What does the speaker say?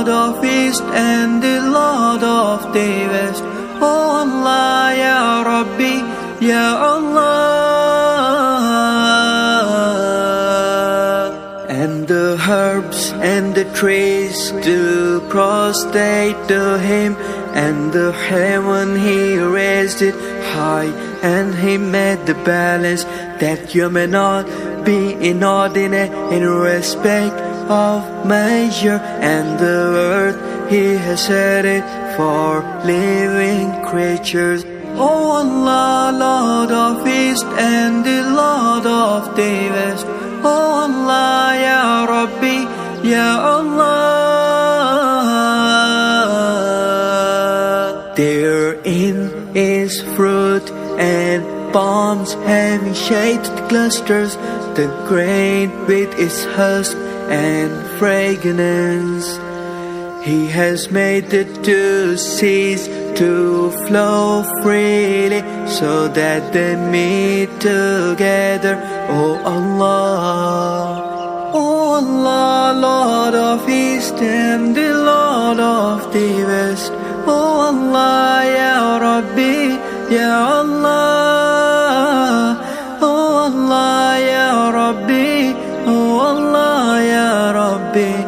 Lord of East and the Lord of the West. Oh Allah, Ya Rabbi, Ya Allah. And the herbs and the trees do prostrate to him, and the heaven he raised it high, and he made the balance that you may not be inordinate in respect of measure, and the earth he has set it for living creatures. Oh Allah, Lord of East and the Lord of the West. Oh Allah, Ya Rabbi, Ya Allah. Therein is fruit and palms having shaded clusters, the grain with its husk and fragrance. He has made the two seas to flow freely, so that they meet together. Oh Allah, oh Allah, Lord of East and the Lord of the West. Oh Allah, Ya Rabbi, Ya Allah. Oh Allah, Ya Rabbi, oh Allah, Ya Rabbi.